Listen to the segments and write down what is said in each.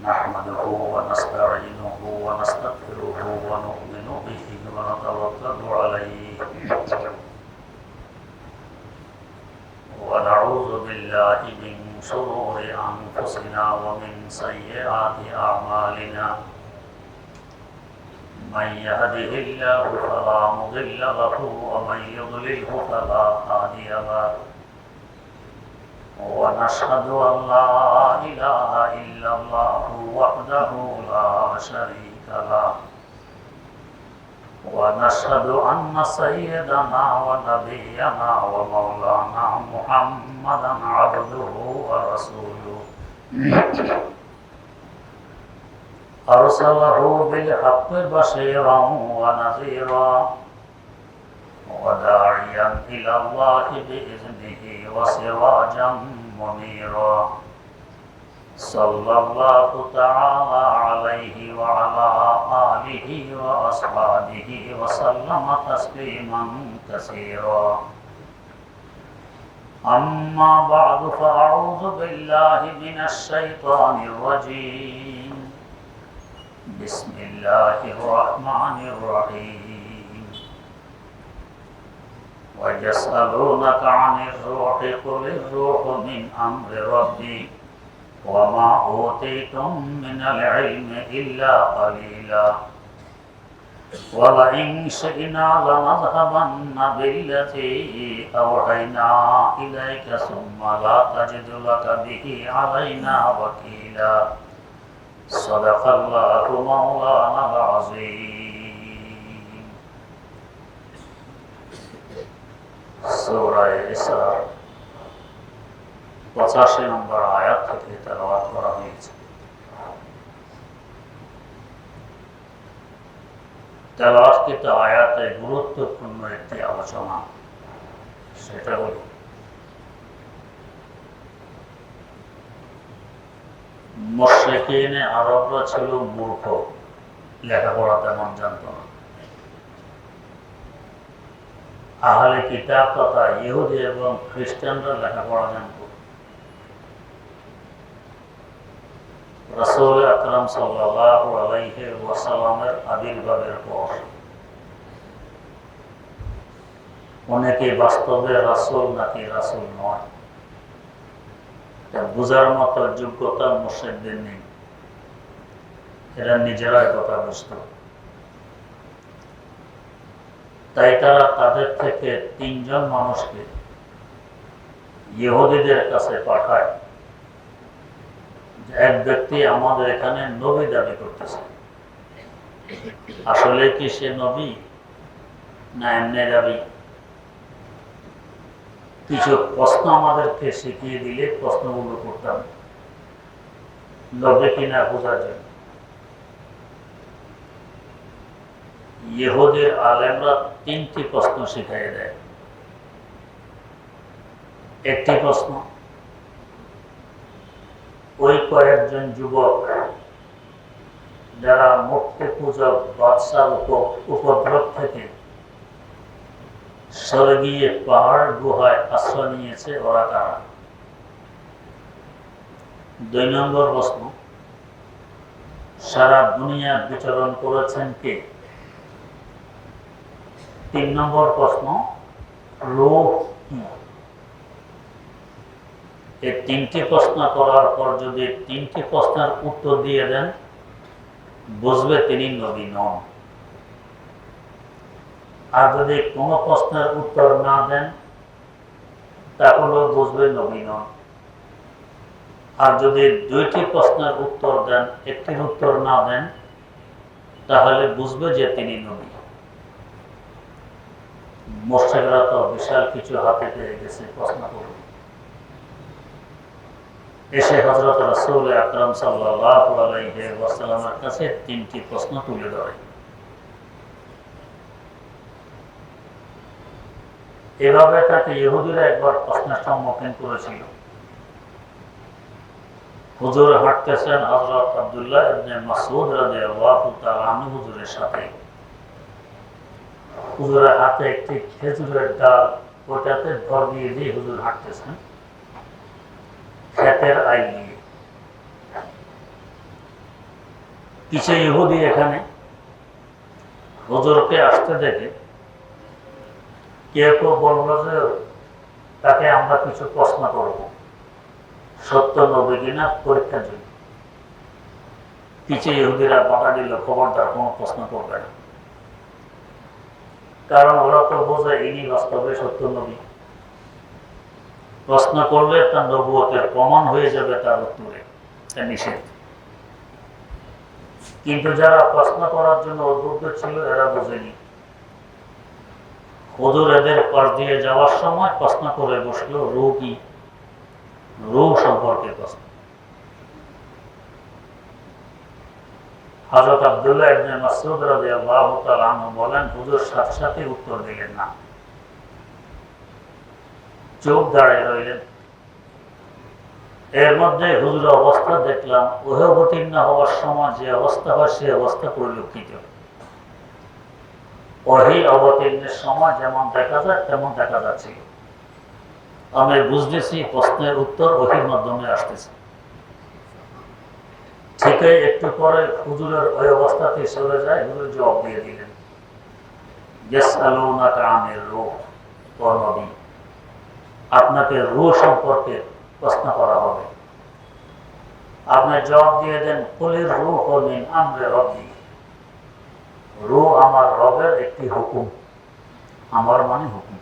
نحمده ونستعينه ونستغفره ونؤمن به ونتوكل عليه ونعوذ بالله من شرور أنفسنا ومن سيئات أعمالنا من يهده الله فلا مضل له ومن يضلله فلا هادي له ونشهد أن لا إله إلا الله وحده لا شريك له ونشهد أن سيدنا ونبينا ومولانا محمدا عبده ورسوله أرسله بالحق بشيرا ونذيرا وداعيا إلى الله بإذنه وسراجا منيرا صلى الله تعالى عليه وعلى آله وأصحابه وسلم تسليما كثيرا أما بعد فأعوذ بالله من الشيطان الرجيم بسم الله الرحمن الرحيم ويسألونك عن الروح قل الروح من أمر ربي وما أوتيتم من العلم إلا قليلا ولئن شئنا لنذهبن بالذي أوحينا إليك ثم لا تجد لك به علينا وكيلا صدق الله مولانا العظيم سورة إسراء 85 নম্বর আয়াত থেকে তেলাওয়াত করা হয়েছে। তেলাওয়াতকৃত আয়াতে গুরুত্বপূর্ণ একটি আলোচনা, সেটা হল মুশরিকিনে আরবরা ছিল মূর্খ, লেখাপড়া তেমন জানত না। আহলে কিতাব তথা ইহুদি এবং খ্রিস্টানরা লেখাপড়া জানত। রাসূল আকরাম সাল্লাল্লাহু আলাইহি ওয়াসাল্লামের আবির্ভাবের পর অনেকে বাস্তবে রাসূল নাকি রাসূল নয় বুঝার মতো যোগ্যতা মুশরিকদের নেই। এরা নিজেরাই কথা বুঝত। তাই তারা তাদের থেকে 3 জন মানুষকে ইহুদিদের কাছে পাঠায়। এক ব্যক্তি আমাদের এখানে নবী দাবি করতেছে, আসলে কি সে নবী না এমনি দাবি? কিছু প্রশ্ন আমাদেরকে শিখিয়ে দিলে প্রশ্নগুলো করতাম নবী কিনা বোঝার জন্য। ইহুদির আলেমরা 3টি প্রশ্ন শিখাই দেয়। একটি প্রশ্ন, ওই কয়েকজন যুবক যারা মূর্তি পূজক বাদশার উপদ্রব থেকে সরে গিয়ে পাহাড় গুহায় আশ্রয় নিয়েছে, ওরা কারা? 2 নম্বর প্রশ্ন, সারা দুনিয়া বিচরণ করেছেন কে? 3 নম্বর প্রশ্ন, রূহ কি? এই 3টি প্রশ্ন করার পর যদি 3টি প্রশ্নের উত্তর দিয়ে দেন, বুঝবে তিনি নবী নন। আর যদি কোনো প্রশ্নের উত্তর না দেন, তাহলেও বুঝবে নবী নন। আর যদি 2টি প্রশ্নের উত্তর দেন, একটির উত্তর না দেন, তাহলে বুঝবে যে তিনি নবী। মুশরিকরা তো বিশাল কিছু হাতে পেয়ে গেছে, প্রশ্ন করবে। এসে হযরত রাসূল আকরাম সাল্লাল্লাহু আলাইহি ওয়াসাল্লামের কাছে 3টি প্রশ্ন তুলে ধরে। এভাবে তাকে ইহুদিরা একবার প্রশ্নের সম্মুখীন করেছিল। হুজুর হাঁটতেছেন হযরত আব্দুল্লাহ ইবনে মাসউদ রাদিয়াল্লাহু তাআলা আনহু হুজুরের সাথে। হুজুরের হাতে একটি খেজুরের ডাল, ওটাতে ভর দিয়ে হুজুর হাঁটতেছেন ক্ষেতের আইল নিয়ে। কিছু ইহুদি এখানে হুজুরকে আসতে দেখে কেউ কেউ বললো যে তাকে আমরা কিছু প্রশ্ন করব, সত্য নবী কিনা পরীক্ষার জন্য। কিছু ইহুদিরা বাধা দিল, খবরদার কোনো প্রশ্ন করবে না, কারণ ওরা তো বোঝে ইনি বাস্তবে সত্য নবী। প্রশ্ন করলে তার নবুয়তের প্রমাণ হয়ে যাবে তার উত্তরে, নিষেধ। কিন্তু যারা প্রশ্ন করার জন্য উদ্বুদ্ধ ছিল এরা বোঝেনি। হুজুর এদের পাশ দিয়ে যাওয়ার সময় প্রশ্ন করে বসলো, রূহ কি, রূহ সম্পর্কে প্রশ্ন। হযরত আব্দুল্লাহ ইবনে মাসউদ রাদিয়াল্লাহু তাআলা আনহু বলেন, হুজুর সাথে সাথে উত্তর দিলেন না, চুপ দাঁড়িয়ে রইলেন। এর মধ্যে হুজুরের অবস্থা দেখলাম ওহে অবতীর্ণ হওয়ার সময় যে অবস্থা হয় সে অবস্থা পরিলক্ষিত। ওহি অবতীর্ণের সময় যেমন দেখা যায় তেমন দেখা যাচ্ছে। আমি বুঝতেছি প্রশ্নের উত্তর ওহির মাধ্যমে আসতেছে। ঠিক একটু পরে হুজুরের ওই অবস্থাতে চলে যায়, হুজুর জবাব দিয়ে দিলেন, ইয়াসআলুনাকা আনির রূহ, ও নবী, আপনাকে রূহ সম্পর্কে প্রশ্ন করা হবে। আপনি জবাব দিয়ে দেন, কুলির রূহু মিন আমরি রব্বি, রূহ আমার রবের একটি হুকুম, আমার মানে হুকুম।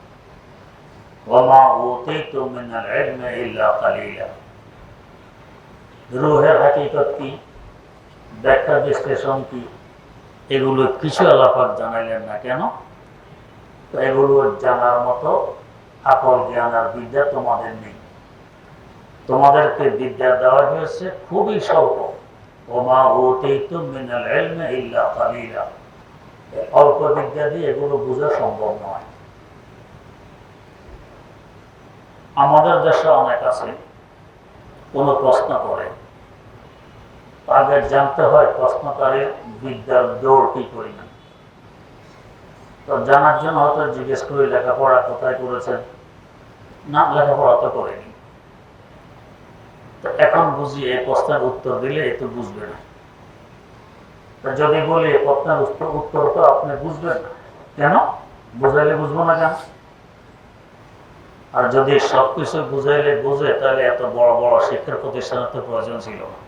ওয়া উতীতু মিনাল ইলমি ইল্লা কালিলা, রূহের হাকিকত কি, ব্যাখ্যা বিশ্লেষণ কি, এগুলো কিছু আল্লাহ জানাইলেন না। কেন? তো এগুলো জানার মতো আকল জ্ঞান আর বিদ্যা তোমাদের নেই। তোমাদেরকে বিদ্যা দেওয়া হয়েছে খুবই স্বল্প। ওমা উতীতু মিনাল ইলমি ইল্লা কালিলা, অল্প বিদ্যা দিয়ে এগুলো বোঝা সম্ভব নয়। আমাদের দেশে অনেক আছে, কোন প্রশ্ন করে আগে জানতে হয় প্রশ্নকারীর বিদ্যার দৌড় কি করি না। তো জানার জন্য হয়তো জিজ্ঞেস করি লেখাপড়া কোথায় করেছেন, না লেখাপড়া তো করেনি। তো এখন বুঝি এই প্রশ্নের উত্তর দিলে এ তো বুঝবে না। যদি বলি প্রশ্নের উত্তর তো আপনি বুঝবেন না, কেন? বুঝাইলে বুঝবো না কেন? আর যদি সবকিছু বুঝাইলে বুঝে তাহলে এত বড় বড় শিক্ষার প্রতিষ্ঠানের তো প্রয়োজন ছিল না,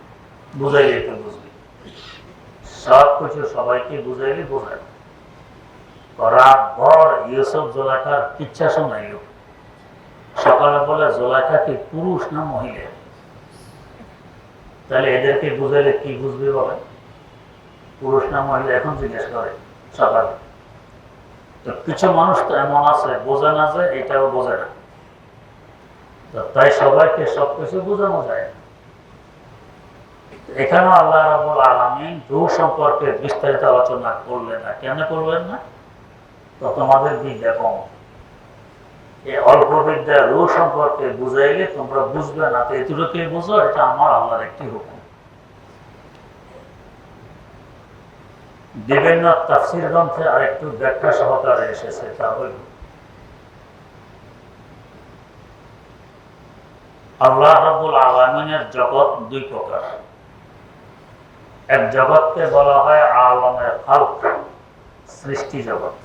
বুঝাইলে তো বুঝবে। সবকিছু সবাইকে বুঝাইলে বোঝায়। রাত ভর ইউসুফ জোলাইখার কিচ্ছা শোনাইল, সকালে বলে জোলাইখা কি পুরুষ না মহিলা? তাহলে এদেরকে বুঝাইলে কি বুঝবে বলে? পুরুষ না মহিলা এখন জিজ্ঞেস করে সকালে। তো কিছু মানুষ তো এমন আছে বোঝে না, যে এটাও বোঝে না। তাই সবাইকে সবকিছু বোঝানো যায়। এখানে আল্লাহ রাব্বুল আলামিন রূহ সম্পর্কে বিস্তারিত আলোচনা করলেন না। কেন করলেন না? তো তোমাদের বিদ্যা কম, এই অল্প বিদ্যা রূহ সম্পর্কে বুঝাইলে তোমরা বুঝবে না। তো এতটুকু বুঝো, এটা আমার আল্লাহর একটি হুকুম। বিভিন্ন তাফসীর গ্রন্থে আরেকটু ব্যাখ্যা সহকারে এসেছে, তা হইল আল্লাহ রাব্বুল আলামিনের জগৎ দুই প্রকার। এক জগৎকে বলা হয় আলমে খালক, সৃষ্টি জগৎ,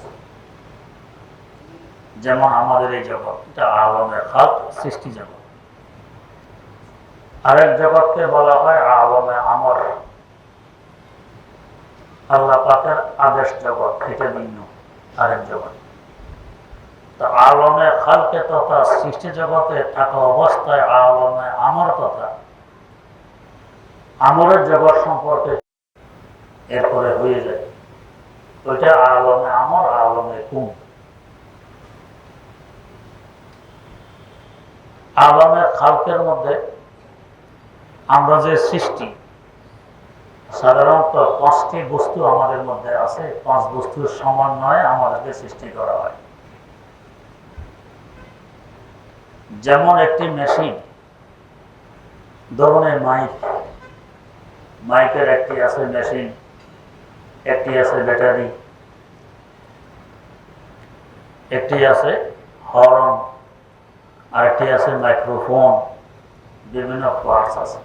যেমন আমাদের এই জগৎ, এটা আলমে খালক, সৃষ্টি জগৎ। আরেক জগৎকে বলা হয় আলমে আমর, আল্লাহ পাকের আদেশ জগৎ, এটা ভিন্ন আরেক জগৎ। তো আলমে খালকে তথা সৃষ্টি জগতে থাকা অবস্থায় আলমে আমর তথা আমরের জগৎ সম্পর্কে এরপরে হয়ে যায়, ওইটা আলমে আমর, আলমে কুম। আলমে খালকের মধ্যে আমরা যে সৃষ্টি, সাধারণত 5টি বস্তু আমাদের মধ্যে আছে, 5 বস্তুর সমন্বয়ে আমাদেরকে সৃষ্টি করা হয়। যেমন একটি মেশিন, ধরুন মাইক, মাইকের একটি আছে মেশিন, একটি আছে ব্যাটারি, একটি আছে হর্ন, আরেকটি আছে মাইক্রোফোন, বিভিন্ন পার্টস আছে।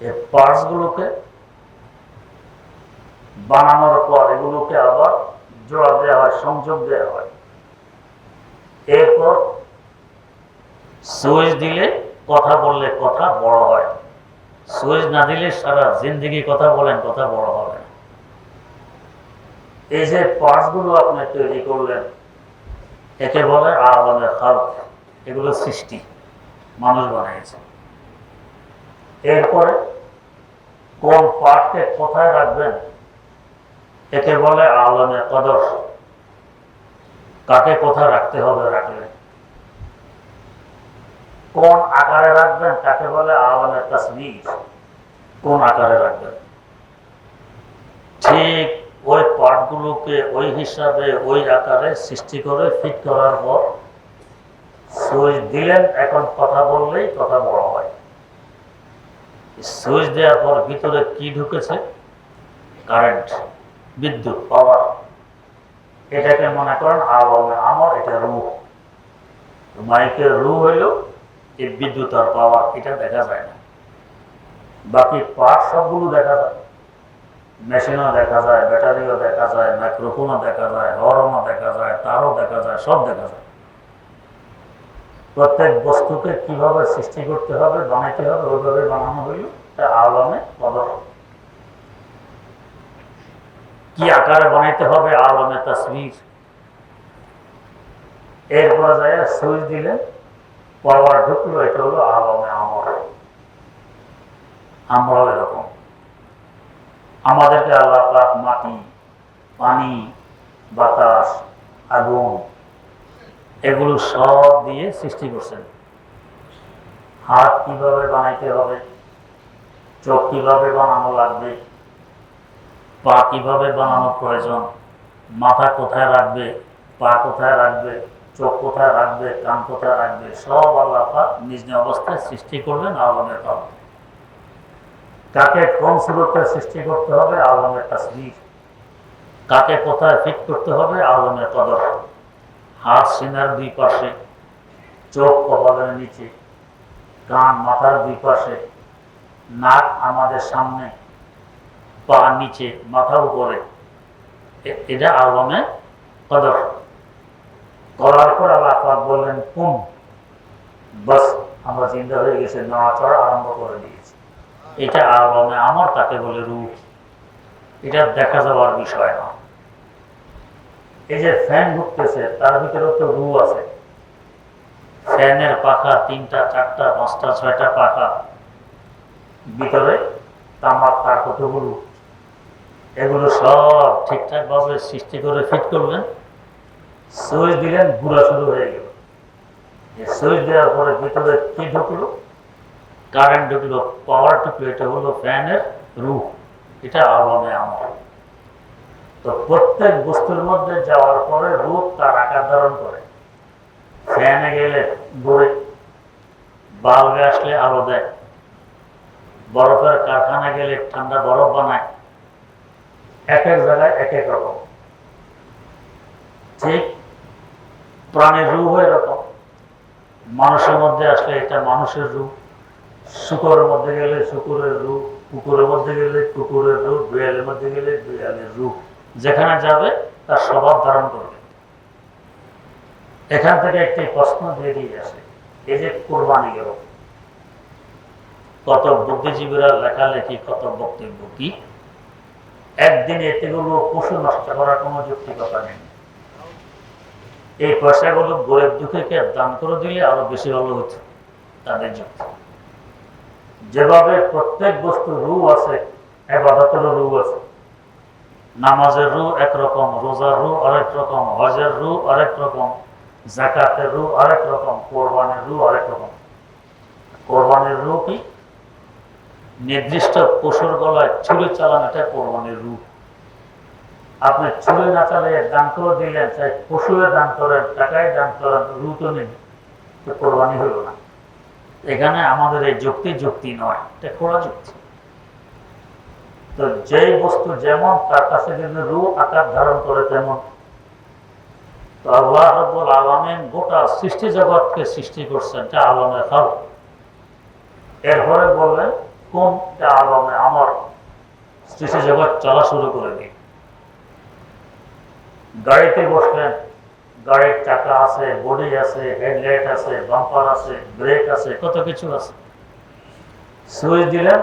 এই পার্টস গুলোকে বানানোর পর এগুলোকে আবার জোড়া দেওয়া হয়, সংযোগ দেওয়া হয়। এরপর সুইচ দিলে কথা বললে কথা বড় হয়, সুইচ না দিলে সারা জিন্দেগি কথা বলেন, কথা বড় হবে না। এই যে পার্টস গুলো আপনি তৈরি করলেন, একে বলে আলামের খালক। এগুলো সৃষ্টি, মানুষ বানিয়েছে। এরপরে কোন পার্টকে কোথায় রাখবেন, একে বলে আলামের কদর। কাকে কোথায় রাখতে হবে রাখলেন। কোন আকারে রাখবেন, কাকে বলে আলামের তাসবির। কোন আকারে রাখবেন, ঠিক ওই পার্টগুলোকে ওই হিসাবে ওই আকারে সৃষ্টি করে ফিট করার পর সুইচ দিলেন, এখন কথা বললেই কথা বড় হয়। সুইচ দেওয়ার পর ভিতরে কি ঢুকেছে? কারেন্ট, বিদ্যুৎ, পাওয়ার। এটাকে মনে করেন আলামে আমর, এটা রূহ। মাইকের রূহ হইল এই বিদ্যুৎ আর পাওয়ার, এটা দেখা যায় না। বাকি পার্ট সবগুলো দেখা যায়, মেশিনও দেখা যায়, ব্যাটারিও দেখা যায়, মাইক্রোফোনও দেখা যায়, হর্নও দেখা যায়, তারও দেখা যায়, সব দেখা যায়। প্রত্যেক বস্তুকে কিভাবে সৃষ্টি করতে হবে, বানাইতে হবে, ওইভাবে বানানো হইল আলামে কদর। কি আকারে বানাইতে হবে, আলামে তাসবির। এরপরে যায় সুইচ দিলে পাওয়ার ঢুকলো, এটা হলো আলামে আমর। আমরাও এরকম, আমাদেরকে আল্লাহ পাক মাটি, পানি, বাতাস, আগুন এগুলো সব দিয়ে সৃষ্টি করছেন। হাত কিভাবে বানাইতে হবে, চোখ কিভাবে বানানো লাগবে, পা কিভাবে বানানো প্রয়োজন, মাথা কোথায় রাখবে, পা কোথায় রাখবে, চোখ কোথায় রাখবে, কান কোথায় রাখবে, সব আল্লাহ পাক নিজ নিজ অবস্থায় সৃষ্টি করবেন আলামের কদর। কাকে কোন সুরতে সৃষ্টি করতে হবে, আলামের তাসবির। কাকে কোথায় ফিট করতে হবে, আলামের কদর। হাত সিনার দুই পাশে, চোখ কপালের নিচে, কান মাথার দুই পাশে, নাক আমাদের সামনে, পা নিচে, মাথার উপরে। এটা আলামে কদর। করার পর আল্লাহ পাক বললেন কুম, বাস আমরা চিন্তা হয়ে গেছে, নড়াচড়া আরম্ভ করে দিয়েছি। এটা আলামে আমর, তাকে বলে রূহ। এটা দেখা যাওয়ার বিষয় না। এই যে ফ্যান ঘুরতেছে, তার ভিতরে তো রূহ আছে। ফ্যানের পাখা 3টা 4টা 5টা 6টা পাখা, ভিতরে তামাক তার কতগুলো, এগুলো সব ঠিকঠাক ভাবে সৃষ্টি করে ফিট করলেন। সুইচ দিলেন, ঘুরা শুরু হয়ে গেল। সুইচ দেওয়ার পরে ভিতরে কি ঢুকলো? কারেন্ট ঢুকলো, পাওয়ার ঢুকলো। এটা হলো ফ্যানের রূহ, এটা আলামে আমর। তো প্রত্যেক বস্তুর মধ্যে যাওয়ার পরে রূহ তার আকার ধারণ করে। ফ্যানে গেলে ঘুরে, বাল্বে আসলে আলো দেয়, বরফের কারখানা গেলে ঠান্ডা বরফ বানায়। এক এক জায়গায় এক এক রকম। ঠিক প্রাণীর রূহ এরকম। মানুষের মধ্যে আসলে এটা মানুষের রূহ, শুকরের মধ্যে গেলে শুকুরের রূহ, কুকুরের মধ্যে গেলে কুকুরের রূহ, বিড়ালের মধ্যে গেলে বিড়ালের রূহ। যেখানে যাবে তার স্বভাব ধারণ করবে। এখান থেকে একটি প্রশ্ন বেরিয়ে আসে, এই যে কোরবানি গেল, কত বুদ্ধিজীবীরা লেখালেখি, কত বক্তব্য, কি একদিন এতেগুলো পশু নষ্ট করার কোনো যৌক্তিকতা নেই। এই পয়সাগুলো গরিব দুঃখীকে দান করে দিলে আরো বেশি ভালো হতো তাদের যুক্তি। যেভাবে প্রত্যেক বস্তু রূহ আছে, ইবাদতেরও রূহ আছে। নামাজের রূহ একরকম, রোজার রূহ আরেক রকম, হজের রূহ আরেক রকম, যাকাতের রূহ আরেক রকম, কোরবানির রূহ আরেক রকম। কোরবানির রূহ কি? নির্দিষ্ট পশুর গলায় ছুরি চালানো, এটা কোরবানির রূহ। আপনি ছুরি না চালিয়ে দান করে দিলেন, চাই পশুরে দান করেন, টাকায় দান করেন, রূহ তো নেই, তো কোরবানি হইল না। এখানে আমাদের এই যুক্তি নয়, এটা খোলা যুক্তি। তো যেই বস্তু যেমন, তার কাছে কিন্তু রূহ আকার ধারণ করে তেমন। তো আল্লাহ রাব্বুল আলামিন গোটা সৃষ্টি জগৎকে সৃষ্টি করছেন, এটা আলামে খালক। এরপরে বললেন কোন আলামে আমর, সৃষ্টি জগৎ চলা শুরু করে দিই। গাড়িতে বসলেন, গাড়ির চাকা আছে, বডি আছে, হেডলাইট আছে, বাম্পার আছে, ব্রেক আছে, কত কিছু আছে। সুইচ দিলেন,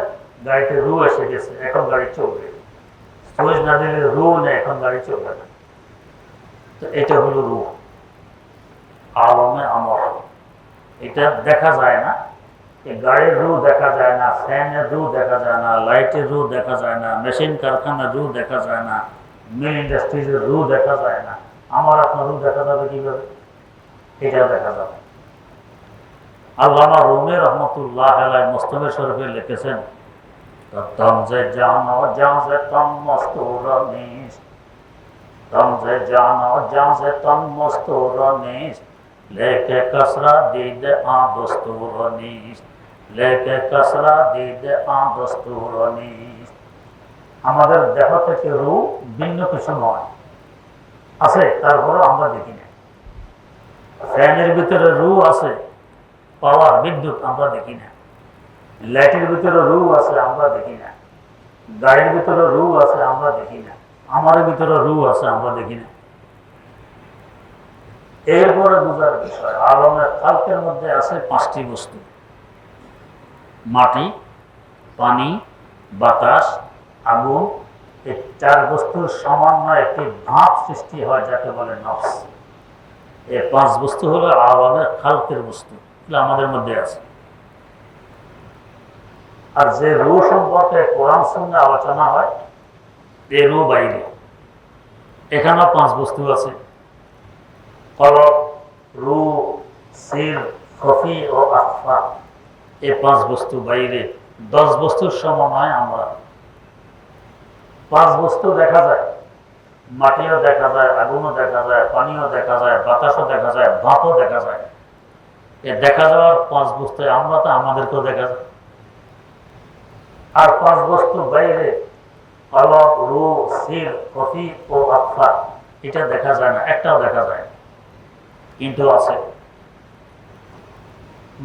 গাড়িতে রু এসে গেছে, এখন গাড়ি চলবে। সুইচ না দিলে রু নেই, এখন গাড়ি চলবে না। তো এটা হলো রু, আলমে আমর। এটা দেখা যায় না, গাড়ির রু দেখা যায় না, ফ্যানের রু দেখা যায় না, লাইটের রু দেখা যায় না, মেশিন কারখানার রু দেখা যায় না, মিল ইন্ডাস্ট্রিজের রু দেখা যায় না। আমার আপনার রু দেখা যাবে কিভাবে? এটা দেখা যাবে। আল্লামা রুমি রহমতুল্লাহ আলাইহি মুস্তাফা শরীফে লিখেছেন, তম যে জানো জান যে তম মস্তুরনিস, তম যে জানো জান যে তম মস্তুরনিস, लेके कसरा दीद आ दस्तूरनीस, लेके कसरा दीद आ दस्तूरनीस। আমাদের দেহ থেকে রূহ ভিন্ন কিছু নয়, আছে, তারপরও আমরা দেখি না। ফ্যানের ভিতরে রূহ আছে, পাওয়ার, বিদ্যুৎ, আমরা দেখি না। লাইটের ভিতরে রূহ আছে, আমরা দেখি না। গাড়ির ভিতরে রূহ আছে, আমরা দেখি না। আমার ভিতরে রূহ আছে, আমরা দেখি না। এরপরে বোঝার বিষয়, আলমের খালকের মধ্যে আছে 5টি বস্তু: মাটি, পানি, বাতাস, আগুন। এই 4 বস্তুর সমন্বয়ে একটি ভাব সৃষ্টি হয়, যাকে বলে নফস। এই 5 বস্তু হলো আলমের খালকের বস্তু, আমাদের মধ্যে আছে। আর যে রূহ সম্পর্কে কোরআন সঙ্গে আলোচনা হয়, এই রূহ বাইরে। এখানেও 5 বস্তু আছে: কলব, রূহ, সির, খফি ও আখফা। এই 5 বস্তু বাইরে। 10 বস্তুর সমন্বয় আমরা। 5 বস্তু দেখা যায়, মাটিও দেখা যায়, আগুনও দেখা যায়, পানিও দেখা যায়, বাতাসও দেখা যায়, ভাপও দেখা যায়। এই দেখা যাওয়ার 5 বস্তু আমরা, তো আমাদেরকেও দেখা যায়। আর 5 বস্তু বাইরে, কলব, রূহ, সির, খফি ও আখফা, এটা দেখা যায় না, একটাও দেখা যায় না, কিন্তু আছে।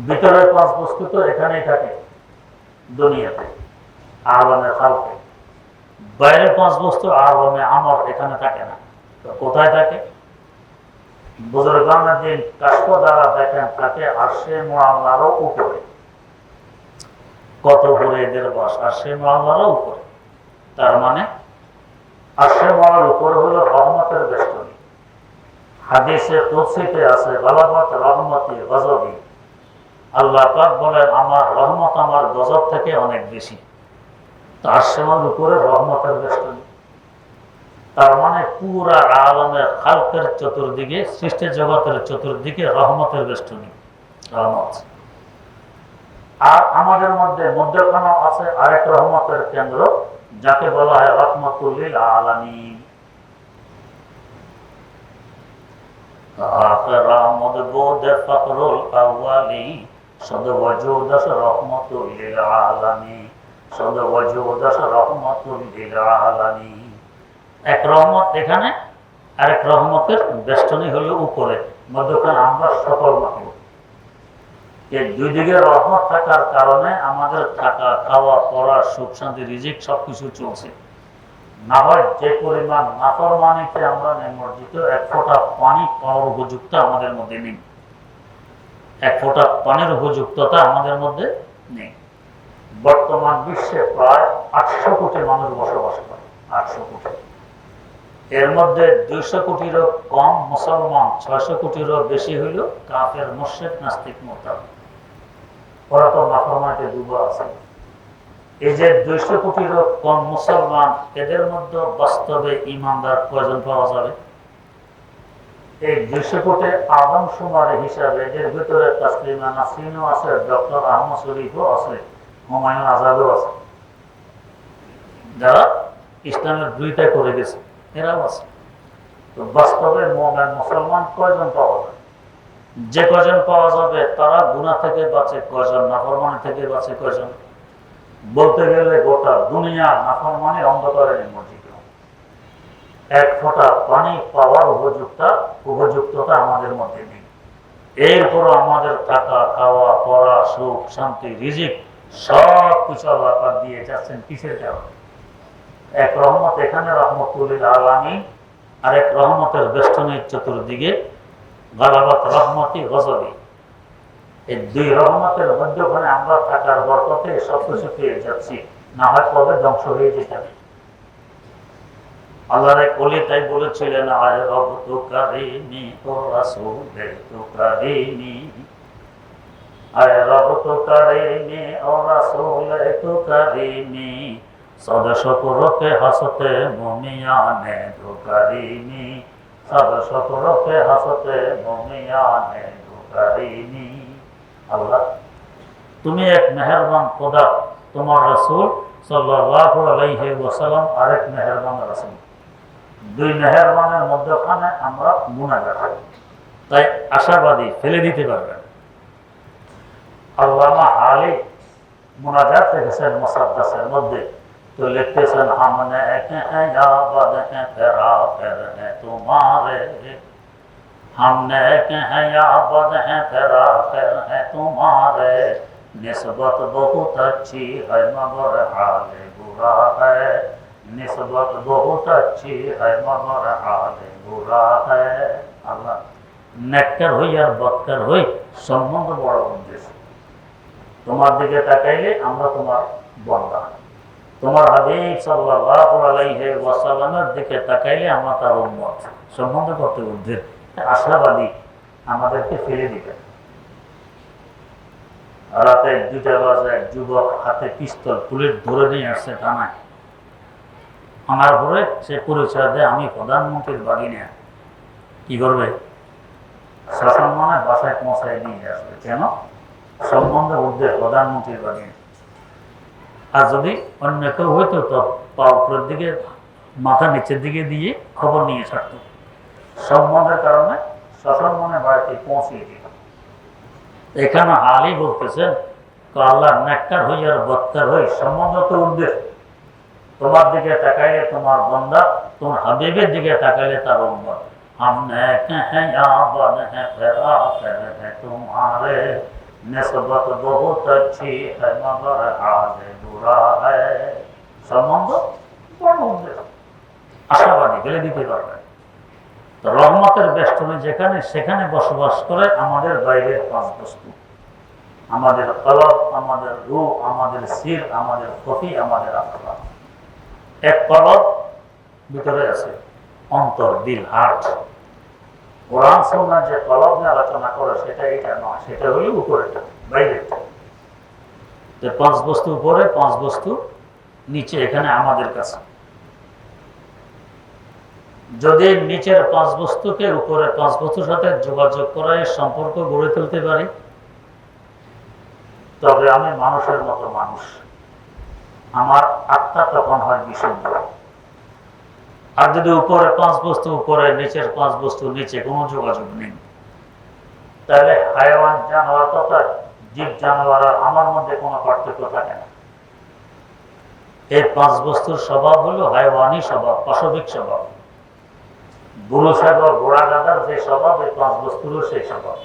ভিতরের 5 বস্তু তো এখানেই থাকে, দুনিয়াতে, আলমে খালকে। বাইরের 5 বস্তু আলমে আমর, এখানে থাকে না। তো কোথায় থাকে? বুজুর্গানের দিন কাশফ দ্বারা দেখেন থাকে আরশে মুআল্লারও উপরে। কত উপরে এদের বাস? আরশে মুআল্লারও উপরে। তার মানে আরশে মুআল্লার উপরে হলো রহমতের বেষ্টনী। হাদিসে কুদসিতে আছে, গালাবাত রহমতি গজবি। আল্লাহ পাক বলেন, আমার রহমত আমার গজব থেকে অনেক বেশি। তার সমান উপরে রহমতের বেষ্টনী। তার মানে পুরা আলমের খালকের চতুর্দিকে, সৃষ্টি জগতের চতুর্দিকে রহমতের বেষ্টনী, রহমত। আর আমাদের মধ্যে মধ্যখানে আছে আরেক রহমতের কেন্দ্র, যাকে বলা হয় রহমতুল লিল আলামিন। আখরা মদবুদ ফখরুল আউয়ালি, সদওয়াজুদাস রহমতুল লিল আলামিন, সদওয়াজুদাস রহমতুল লিল আলামিন। এক রহমত এখানে, আরেক রহমতের বেষ্টনী হলো উপরে, মধ্যখানে আমরা সকল মাখলুক। এই দুই দিকে রহমত থাকার কারণে আমাদের থাকা, খাওয়া, পড়া, সুখ শান্তি, রিজিক সবকিছু চলছে। না হয় যে পরিমাণ নাফরমানিতে আমরা নিমজ্জিত, 1 ফোঁটা পানি পাওয়ার উপযুক্ত আমাদের মধ্যে নেই। 1 ফোঁটা পানির উপযুক্ততা আমাদের মধ্যে নেই। বর্তমান বিশ্বে প্রায় 800 কোটি মানুষ বসবাস করে, 800 কোটি। এর মধ্যে 200 কোটিরও কম মুসলমান, 600 কোটিরও বেশি হইল কাফের, মুশরিক, নাস্তিক, মুরতাদ। ওরা তো নাফরমানিতে ডুবে আছে। এই যে 200 কোটিরও কম মুসলমান, এদের মধ্যে বাস্তবে ইমানদার কয়জন পাওয়া যাবে? এই 200 কোটি আদমশুমারি হিসাবে এদের ভিতরে তাসলিমা নাসরিনও আছে, ডক্টর আহমদ শরীফও আছে, হুমায়ুন আজাদও আছে, যারা ইসলামের বিরোধিতা করে গেছে, এরাও আছে। তো বাস্তবে মুমিন মুসলমান কয়জন পাওয়া যাবে? যে কয়জন পাওয়া যাবে তারা গুনাহ থেকে বাঁচে কয়জন, নাফরমানি থেকে বাঁচে কয়জন? বলতে গেলে গোটা দুনিয়া নাফরমানি অন্ধকারে নিমজ্জিত। 1 ফোঁটা পানি পাওয়ার উপযুক্ততা আমাদের মধ্যে নেই। এরপর আমাদের থাকা, খাওয়া, পড়া, সুখ শান্তি, রিজিক সব কিছু আল্লাহ পাক দিয়ে যাচ্ছেন। কিসের কারণে? এক রহমত এখানে রহমতুল লিল আলামিন, আরেক রহমতের বেষ্টনীর চতুর্দিকে গালাবাত রহমতি গজবি। এই দুই রহমতের মধ্যখানে আমরা থাকার বরকতে সব কিছু পেয়ে যাচ্ছি, না হয় কবে ধ্বংস হয়ে যেতে। আল্লাহর এক ওলি তাই বলেছিলেন, আয় রব তু কারিমি ও রাসূল তু কারিমি, আয় রব তু কারিমি ও রাসূল তু কারিমি, সদ শুকর কে হাসতে মুমিয়ানে তু কারিমি, সদ শুকর কে হাসতে মুমিয়ানে তু কারিমি। আল্লাহ, তুমি এক মেহেরবান খোদা, তোমার রাসূল সাল্লাল্লাহু আলাইহি ওয়াসাল্লাম আরেক মেহেরবান রাসূল। দুই মেহেরবানের মধ্যখানে আমরা গুনাহগার, তাই আশাবাদী ফেলে দিতে পারবেন। আল্লামা আলী মুনাজাত রেখেছেন মুসাদ্দাসের মধ্যে, তো লিখতেছেন, हमने याबद है तेरा फिर है तुम्हारे, हमने याबद है तेरा फिर है तुम्हारे, निस्बत बहुत अच्छी है मगर हाल बुरा है, निस्बत बहुत अच्छी है मगर हाल बुरा है। আল্লাহ, নেককার হই আর বদকার হই সম্বন্ধ বড় উদ্দেশ্য। তোমার দিকে তাকাইলে আমরা তোমার বান্দা, তোমার হাবিব সাল্লাল্লাহু আলাইহি ওয়াসাল্লামের দিকে তাকাইলে আমরা তার উম্মত। সম্বন্ধ কত উদ্দেশ্য, আশাবাদী আমাদেরকে ফেলে দিবে। রাতে 2টা বাজে এক যুবক হাতে পিস্তল বুলেট ধরে নিয়ে আসছে থানায়। আমার পরে সে পরিচয় দেয়, আমি প্রধানমন্ত্রীর বাগিনা। কি করবে? শাসন মানে বাসায় পৌঁছায় নিয়ে আসবে। কেন? সম্বন্ধ উদ্দেশ্য প্রধানমন্ত্রীর বাগিনা। আর যদি অন্য কেউ হইতো তো পা উপরের দিকে মাথা নিচের দিকে দিয়ে খবর নিয়ে ছাড়ত। সম্বন্ধের কারণে শাসন মানে বাড়িতে পৌঁছিয়ে দিত। এখানে আলী বলতেছেন, আল্লাহ, নেককার হই আর বদকার হই সম্বন্ধ তো উদ্দেশ্য। তোমার দিকে তাকাইলে তোমার বান্দা, তোমার হাবিবের দিকে তাকাইলে তার উম্মত। हमने याबद है तेरा फिर है तुम्हारे, निस्बत बहुत अच्छी है मगर हाल बुरा है। সম্বন্ধ বড় উদ্দেশ্য, আশাবাদী ফেলে দিতে পারবে। তো রহমতের বেষ্টনী যেখানে, সেখানে বসবাস করে আমাদের বাইরের 5 বস্তু, আমাদের কলব, আমাদের রূহ, আমাদের সির, আমাদের খফি, আমাদের আত্মা। এক কলব ভিতরে আছে, অন্তর, দিল, হার্ট। কোরআন সুন্নাহ যে কলব নিয়ে আলোচনা করে সেটা এটা নয়, সেটা হলো উপরেটা, বাইরেটা। 5 বস্তু উপরে, 5 বস্তু নিচে, এখানে আমাদের কাছে। যদি নিচের 5 বস্তুকে উপরে 5 বস্তুর সাথে যোগাযোগ করায় সম্পর্ক গড়ে তুলতে পারি, তবে আমি মানুষের মতো মানুষ, আমার আত্মা তখন হয় বিশুদ্ধ। আর যদি উপরে 5 বস্তু উপরে, নিচের 5 বস্তু নিচে, কোনো যোগাযোগ নেই, তাহলে হায়াওয়ান, জানোয়ার তথা জীব জানোয়ার আর আমার মধ্যে কোনো পার্থক্য থাকে না। এই 5 বস্তুর স্বভাব হলো হায়াওয়ানি স্বভাব, পাশবিক স্বভাব। গরু, ছাগল, ঘোড়া, গাধার যে স্বভাব, এই 5 বস্তুরও সেই স্বভাব।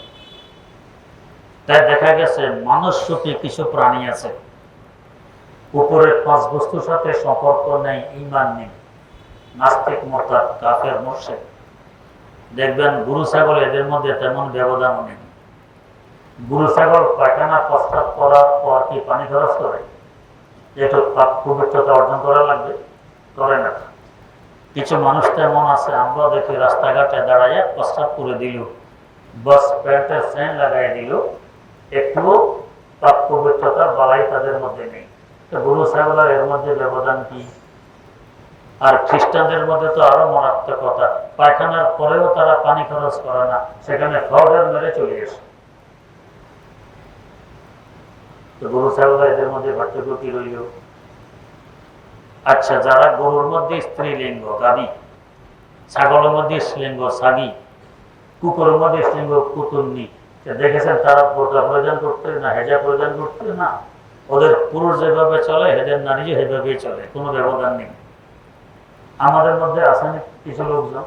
তাই দেখা গেছে মানুষ রূপী কিছু প্রাণী আছে, উপরের 5 বস্তুর সাথে সম্পর্ক নেই, ঈমান নেই, নাস্তিক, মুরতাদ, কাফের, মুশরিক। দেখবেন গরু ছাগল এদের মধ্যে তেমন ব্যবধান নেই। গরু ছাগল পায়খানা প্রস্রাব করার পর কি পানি খরচ করে? একটু পবিত্রতা অর্জন করা লাগবে, করে না। কিছু মানুষ তেমন আছে, আমরা দেখি রাস্তাঘাটে দাঁড়াইয়া প্রস্রাব করে দিল, বাস প্যান্টের চেন লাগাই দিল, একটু পাপ পবিত্রতার বালাই তাদের মধ্যে নেই। তো গরু ছাগলের এর মধ্যে ব্যবধান কি? আর খ্রিস্টানদের মধ্যে তো আরো মারাত্মকতা, পায়খানার পরেও তারা পানি খরচ করে না, সেখানে ফ্লডের মেরে চলে গেছে। তো গরু ছাগল এদের মধ্যে পার্থক্য কি রইল? আচ্ছা, যারা গরুর মধ্যে স্ত্রীলিঙ্গ গাবি, ছাগলের মধ্যে স্ত্রীলিঙ্গ সাগি, কুকুরের মধ্যে স্ত্রীলিঙ্গ কুতুন্নি, দেখেছেন তারা বোরকা পরিধান করতে না, হেজা পরিধান করতে না, ওদের পুরুষ যেভাবে চলে এদের নারীও সেভাবেই চলে, কোনো ব্যবধান নেই। আমাদের মধ্যে আছেন কিছু লোকজন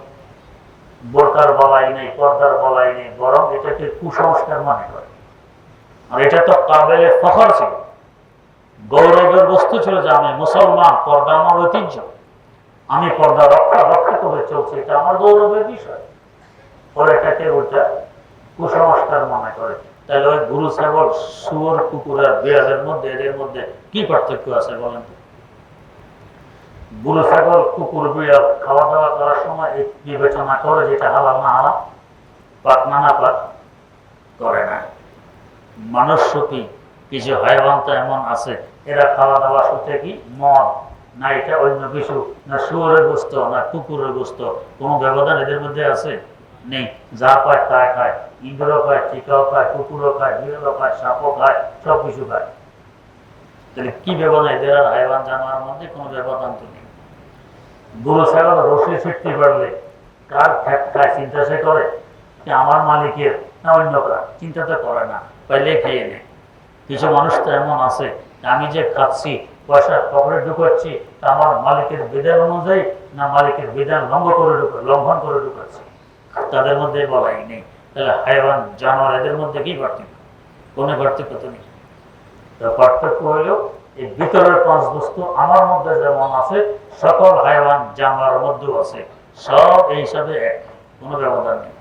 বোরকার বলাই নেই, পর্দার বলাই নেই, বরং এটাকে কুসংস্কার মনে করে। আর এটা তো কাবেলে ফখর ছিল, গৌরবের বস্তু ছিল যে আমি মুসলমান, পর্দা আমার ঐতিহ্য। আমি পর্দা রক্ষিত হয়ে চলছি, এটা আমার গৌরবের বিষয়। পরে এটাকে ওটা কুসংস্কার মনে করে। তাহলে ওই গরু, ছাগল, শুয়োর, কুকুর আর বিড়ালের মধ্যে এদের মধ্যে কি পার্থক্য আছে বলেন তো? গরু, ছাগল, কুকুর, বিড়াল খাওয়া দাওয়া করার সময় এই বিবেচনা করে যেটা হালাল না হালাল, পাক না না পাক করে না। মানুষ সুখী কিছু হাইওয়ান তো এমন আছে, এরা খাওয়া দাওয়া সুখে কি মদ না এটা অন্য কিছু, না শুয়োরের গোস্ত না কুকুরের গোস্ত, কোনো ব্যবধান এদের মধ্যে আছে? নেই। যা পায় তা খায়, ইঁদুরও খায়, চিকাও খায়, কুকুরও খায়, বিড়ালও খায়, সাপও খায়, সব কিছু খায়। তাহলে কি ব্যবধান এদের আর হাইওয়ান জানোয়ারের মধ্যে? কোনো ব্যবধান তো নেই। গরু, ছাগল রসি ছিটতে পারলে কার খ্যাট খায় চিন্তা সে করে যে আমার মালিকের না অন্য কার? চিন্তা তো করে না, পাইলে খেয়ে নেয়। কিছু মানুষ তো এমন আছে, আমি যে খাচ্ছি, পয়সা পকেটে ঢুকাচ্ছি, আমার মালিকের বিধান অনুযায়ী না মালিকের বিধান লঙ্ঘন করে ঢুকাচ্ছি, তাদের মধ্যে বলাই নেই। তাহলে হাইওয়ান জানোয়ার এদের মধ্যে কি পার্থক্য? কোনো পার্থক্য তো নেই। পার্থক্য হইল এই ভিতরের পাঁচ বস্তু আমার মধ্যে যেমন আছে, সকল হাইওয়ান জানোয়ারের মধ্যেও আছে, সব এই হিসাবে এক, কোনো ব্যবধান নেই।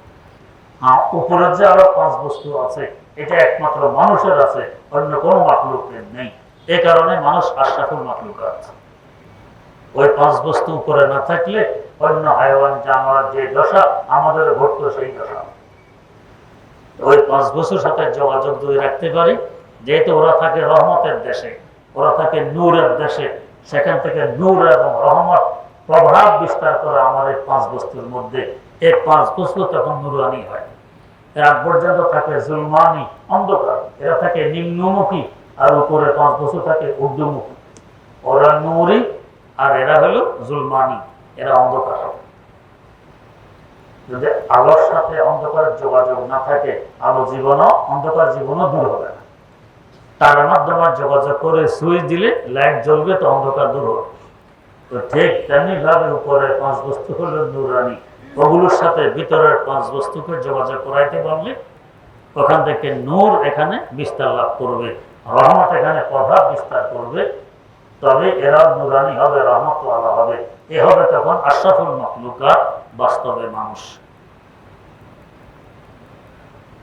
উপরের যে আরো পাঁচ বস্তু আছে, এটা একমাত্র মানুষের আছে, অন্য কোনো মাখলুকের নেই। এই কারণে মানুষ আশরাফুল মাখলুকাত। ওই পাঁচ বস্তু উপরে না থাকলে অন্য হাইওয়ান জানোয়ার যে দশা আমাদের ঘটতো সেই দশা। ওই পাঁচ বস্তুর সাথে যোগাযোগ যদি রাখতে পারি, যেহেতু ওরা থাকে রহমতের দেশে, ওরা থাকে নূরের দেশে, সেখান থেকে নূর এবং রহমত প্রভাব বিস্তার করে আমার এই পাঁচ বস্তুর মধ্যে। এই পাঁচ বস্তু তখন নুরানি হয়। এরা পর্যন্ত থাকে জুলমানি, অন্ধকার, এরা থাকে নিম্নমুখী, আর উপরে পাঁচ বস্তু থাকে ঊর্ধ্বমুখী। ওরা নূরি আর এরা হলো জুলমানি, এরা অন্ধকার। যদি আলোর সাথে অন্ধকারের যোগাযোগ না থাকে, আলো জীবনও অন্ধকার জীবনও দূর হবে না। তার মাধ্যমে যোগাযোগ করে সুইচ দিলে লাইট জ্বলবে, তো অন্ধকার দূর হবে। তো ঠিক তেমনি ভাবে উপরে পাঁচ বস্তু হলো নূরানি, ওগুলোর সাথে ভিতরের পাঁচ বস্তুকে যোগাযোগ করাইতে পারলে ওখান থেকে নূর এখানে বিস্তার লাভ করবে, রহমত এখানে প্রভাব বিস্তার করবে, তবে এরা নূরানি হবে, রহমতওয়ালা হবে। এ হবে তখন আশরাফুল মাখলুকাত, বাস্তবে মানুষ।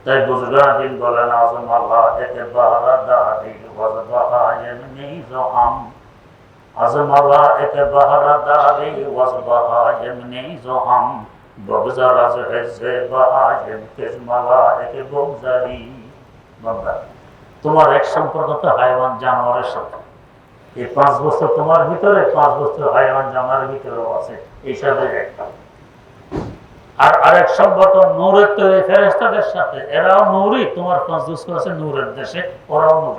তাই বুজুর্গান বলেন, আযম আল্লাহ একে বাহারা দাদি ওয়াজবাহা ইয়ামনি জহাম, আযম আল্লাহ একে বাহারা দাদি ওয়াজবাহা ইয়ামনি জহাম, বগজা রাজ হেজে বাহা ইয়ামকিজ মালা একে বগজারি। বান্দা, তোমার এক সম্পর্ক তো হাইওয়ান জানোয়ারের সাথে। এই পাঁচ বছর তোমার ভিতরে, পাঁচ বছর হাইওয়ান জানোয়ারের ভিতরেও আছে, এইসবে একটা। আর আরেক সম্পর্ক নূরের তৈরি ফেরেশতাদের সাথে, এরাও নূরই, তোমার পাঁচ বস্তু আছে নূরের দেশে, ওরাও নূর।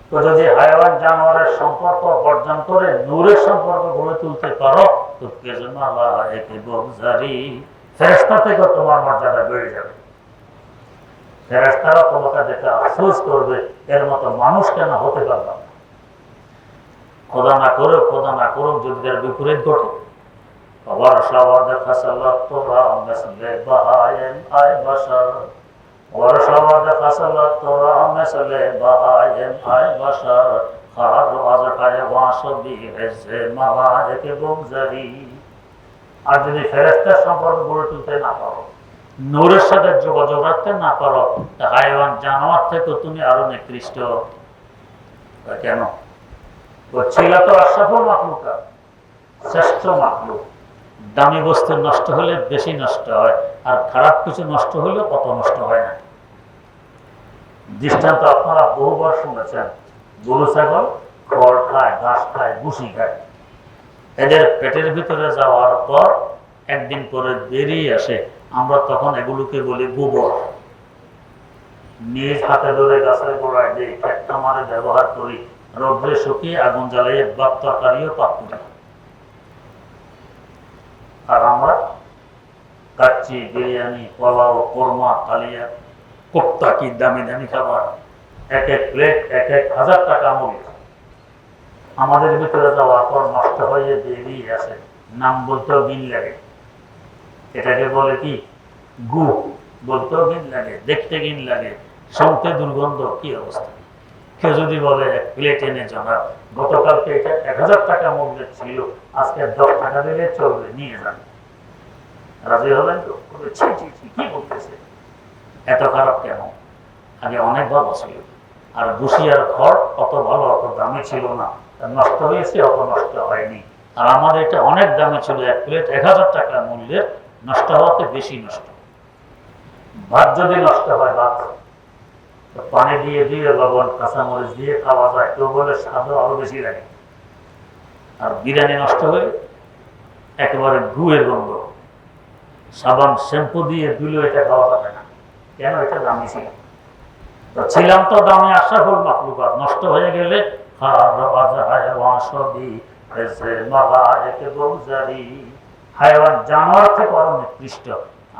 তো যদি হাইওয়ান জানোয়ারের সম্পর্ক বর্জন করে নূরের সম্পর্ক গড়ে তুলতে পারো, তো ফেরেশতা থেকে তোমার মর্যাদা বেড়ে যাবে। ফেরেশতারা তোমাকে দেখে আফসোস করবে, এর মতো মানুষ কেন হতে পারলাম না। খোদা না করো যদি তার বিপরীত ঘটে, আর যদি ফেরেশতার সম্পর্ক গড়ে তুলতে না পারো, নূরের সাথে যোগাযোগ রাখতে না পারো, হাইওয়ান জানোয়ার থেকে তুমি আরো নিকৃষ্ট। কেন? ছিলা তো আশরাফুল মাখলুকাত, শ্রেষ্ঠ মাখলুক। দামি বস্তু নষ্ট হলে বেশি নষ্ট হয়, আর খারাপ কিছু নষ্ট হলে অত নষ্ট হয় না। দৃষ্টান্ত আপনারা বহুবার শুনেছেন, গরু ছাগল খড় খায়, ঘাস খায়, ভুসি খায়। এদের পেটের ভিতরে যাওয়ার পর একদিন পরে বেরিয়ে আসে, আমরা তখন এগুলোকে বলি গোবর। নিজ হাতে ধরে গাছের গোড়ায় দিই, খেত খামারে ব্যবহার করি, রোদ্রে শুকিয়ে আগুন জ্বালিয়ে ভাত তরকারিও পাক করি। আর আমরা কাচ্চি, বিরিয়ানি, পোলাও, কোরমা, কালিয়া, কোপ্তা, কি দামি দামি খাবার, এক এক প্লেট 1,000 টাকা মূল্য। আমাদের ভিতরে যাওয়ার পর নষ্ট হয়ে বেরিয়ে আসে, নাম বলতেও ঘিন লাগে। এটাকে বলে কি? গু। বলতেও ঘিন লাগে, দেখতে ঘিন লাগে, শুনতে দুর্গন্ধ। কি অবস্থা! কেউ যদি বলে এক প্লেট এনে জমা, গতকালকে এটা 1000 টাকা মূল্যের ছিল, আজকে 10 টাকা দিলে চলবে, নিয়ে যান, রাজি হলেন তো? কি বলতেছে, এত খারাপ কেন? আগে অনেক ভালো ছিল। আর বসিয়ার ঘর অত ভালো, অত দামি ছিল না, নষ্ট হয়েছে, অত নষ্ট হয়নি। আর আমাদের এটা অনেক দামি ছিল, এক প্লেট 1000 টাকা মূল্যের, নষ্ট হওয়াতে বেশি নষ্ট। ভাত যদি নষ্ট হয়, ভাত পানি দিয়ে দিয়ে লবণ কাঁচামরিচ দিয়ে খাওয়া যায়, কেউ বলে স্বাদও আরো বেশি লাগে। আর বিরিয়ানি নষ্ট হয়ে একেবারে গুয়ের গন্ধ, সাবান শ্যাম্পু দিয়ে ধুলেও এটা খাওয়া যাবে না। কেন? এটা দামি ছিল। তো ছিলাম তো দামি আশরাফুল মাখলুকাত, নষ্ট হয়ে গেলে হায়াওয়ান জানোয়ার থেকে আরো নিকৃষ্ট।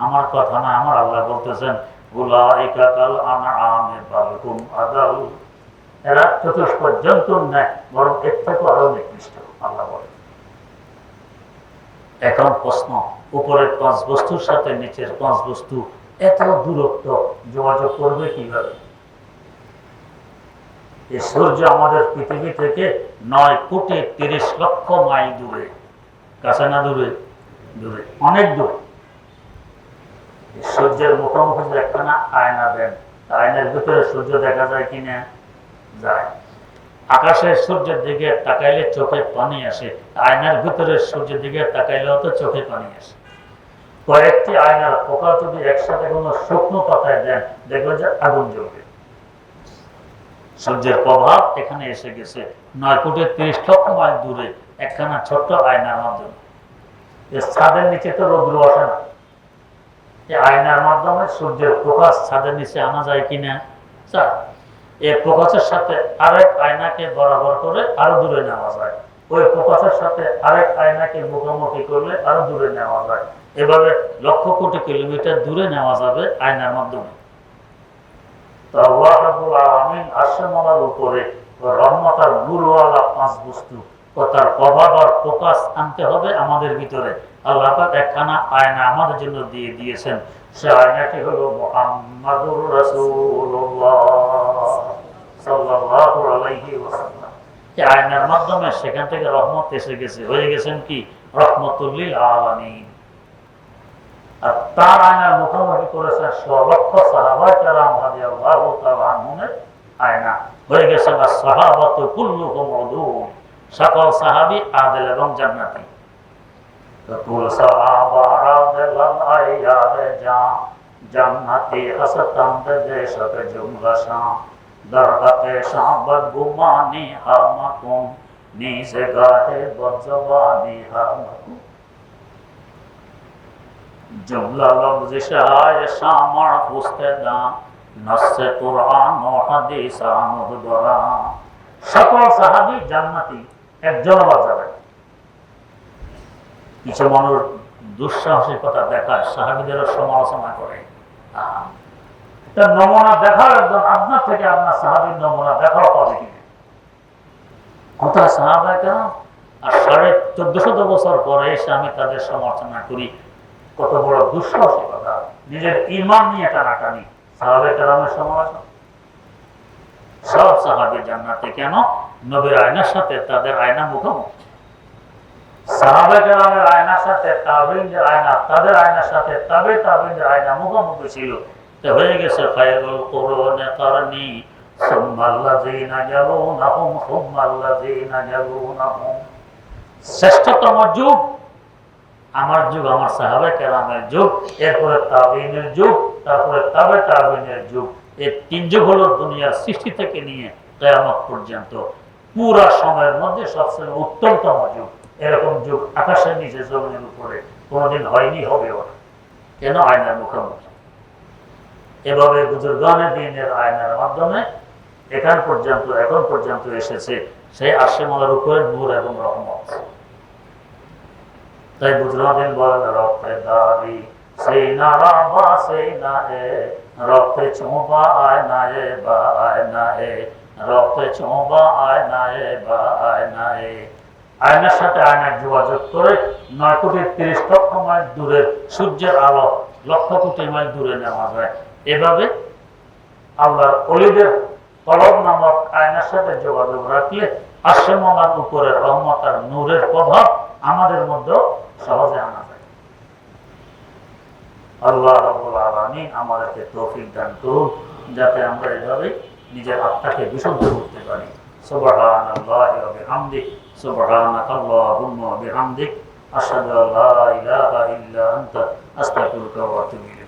আমার কথা না, আমার আল্লাহ বলতেছেন উলাইকা কাল আনআমি বাল হুম আদাল, এরা চতুষ্প জন্তুর ন্যায়, বরং এর থেকে আরো নিকৃষ্ট আল্লাহ বলেন। এখন প্রশ্ন, উপরের 5 বস্তুর সাথে নিচের 5 বস্তু এত দূরত্ব যোগাযোগ করবে কিভাবে? এই সূর্য আমাদের পৃথিবী থেকে 9,30,00,000 মাইল দূরে, কাছে না দূরে? দূরে, অনেক দূরে। সূর্যের মুখোমুখি একখানা আয়না দেন, আয়নার ভিতরে সূর্য দেখা যায় কিনা? যায়। আকাশে সূর্যের দিকে তাকাইলে চোখে পানি আসে, আয়নার ভিতরে সূর্যের দিকে তাকাইলেও তো চোখে পানি আসে। কয়েকটি আয়নার পোকা যদি একসাথে কোনো শুকনো পাতায় দেন, দেখবেন যে আগুন জ্বলবে। সূর্যের প্রভাব এখানে এসে গেছে 9,30,00,000 মাইল দূরে একখানা ছোট্ট আয়নার মাধ্যমে। ছাদের নিচে তো রৌদ্র আসে না, এই আয়নার মাধ্যমে সূর্যের প্রকাশ ছাদের নিচে আনা যায় কিনা? এই প্রকাশের সাথে আরেক আয়নাকে বরাবর করে আরো দূরে নেওয়া যায়, ওই প্রকাশের সাথে আরেক আয়নাকে মুখোমুখি করলে আরো দূরে নেওয়া যায়। এভাবে লক্ষ কোটি কিলোমিটার দূরে নেওয়া যাবে আয়নার মাধ্যমে। আল্লাহ রাব্বুল আলামিন আসমানের উপরে রহমতের নূরওয়ালা 5 বস্তু ও তার প্রভাব আর প্রকাশ আনতে হবে আমাদের ভিতরে। আল্লাহ পাক একখানা আয়না আমাদের জন্য দিয়ে দিয়েছেন, সে আয়নাটি হলো মুহাম্মাদুর রাসূলুল্লাহ সাল্লাল্লাহু আলাইহি ওয়াসাল্লাম। এই আয়নার মাধ্যমে সেখান থেকে রহমত এসে গেছে, হয়ে গেছেন কি রহমতুল লিল আলামিন। আর তার আয়নার মুখোমুখি করেছেন 100,00,000 সাহাবায়ে কেরাম রাদিয়াল্লাহু তাআলা আনহুমের আয়না, হয়ে গেছে সাহাবাতু কুল্লুহুম উদুল, সকল সাহাবী আদিল এবং জান্নাতি। কুল সাহাবা আদিলান আইয়ারে যা জান্নাতি হাসাতাম দেশকে জুমলাশা দরকাতে সাহাবাত গুমানি হামাকুম নিজে গাহে বজবানি হামাকুম। जुमला लफ्ज़ शाय शामर पुस्तेदा नस्से कुरान ও হাদিস আনুদরা। সকল সাহাবী জান্নাতি, একজন যাবে। কিছু মানুষ দুঃসাহসিকতা দেখায়, সাহাবীদের সমালোচনা করে। তার নমুনা দেখার একজন আপনার থেকে আপনার সাহাবীর নমুনা দেখাও পাবে কিনা? কোথায় সাহাবায়ে কেরাম? আর 1450 বছর পরে এসে আমি তাদের সমালোচনা করি, কত বড় দুঃসাহসিকতা! নিজের ঈমান নিয়ে টানাটানি, সাহাবায়ে কেরামের সমালোচনা। সব সাহাবী জান্নাতে কেন? নবীর আয়নার সাথে তাদের আয়না মুখোমুখি। সাহাবায়ে কেরামের আয়নার সাথে তাবেঈনদের আয়না, তাদের আয়নার সাথে তাবেঈনদের আয়না মুখোমুখি ছিল। তো হয়ে গেছে খায়রুল কুরুনি কারনি সুম্মাল্লাযীনা ইয়ালুনাহুম সুম্মাল্লাযীনা ইয়ালুনাহুম। শ্রেষ্ঠতম যুগ আমার যুগ, আমার সাহাবায়ে কেরামের যুগ, এরপরে তাবেঈনের যুগ, তারপরে তাবেঈনের যুগ। এই 3 যুগ হলো দুনিয়ার সৃষ্টি থেকে নিয়ে কিয়ামত পর্যন্ত পুরা সময়ের মধ্যে সবচেয়ে উত্তমতম যুগ। এরকম যুগ আকাশের নিচে জমিনের উপরে কোনোদিন হয়নি, হবেও না। কেন? আয়নার মুখোমুখি। এভাবে বুজুর্গানে দ্বীনের আয়নার মাধ্যমে এখন পর্যন্ত এসেছে সেই আসমানের উপরে নূর এবং রহমত। তাই বুজুর্গান বলেন রক্তে দাড়ি সেই নারা বা সেই না এ রক্তে চোঁবা আয়না এ বা আয়না এ রক্তে চোঁবা আয়না এ বা আয়না এ। আয়নার সাথে আয়নার যোগাযোগ করে 9,30,00,000 মাইল দূরের সূর্যের আলো লক্ষ কোটি মাইল দূরে নেওয়া যায়। এভাবে আল্লাহর ওলিদের কলব নামক আয়নার সাথে যোগাযোগ রাখলে আসমানের উপরে রহমত আর নূরের প্রভাব আমাদের মধ্যে সহজে আনা যায়। আল্লাহ রাব্বুল আলামিন আমাদেরকে তৌফিক দান করুন, যাতে আমরা এভাবে নিজের আত্মাকে বিশুদ্ধ করতে পারি। সুবহানাল্লাহি ওয়া বিহামদিহি, সুবহানাকাল্লাহুম্মা ওয়া বিহামদিক, আশহাদু আল্লা ইলাহা ইল্লা আনতা, আস্তাগফিরুকা ওয়া আতুবু ইলাইক।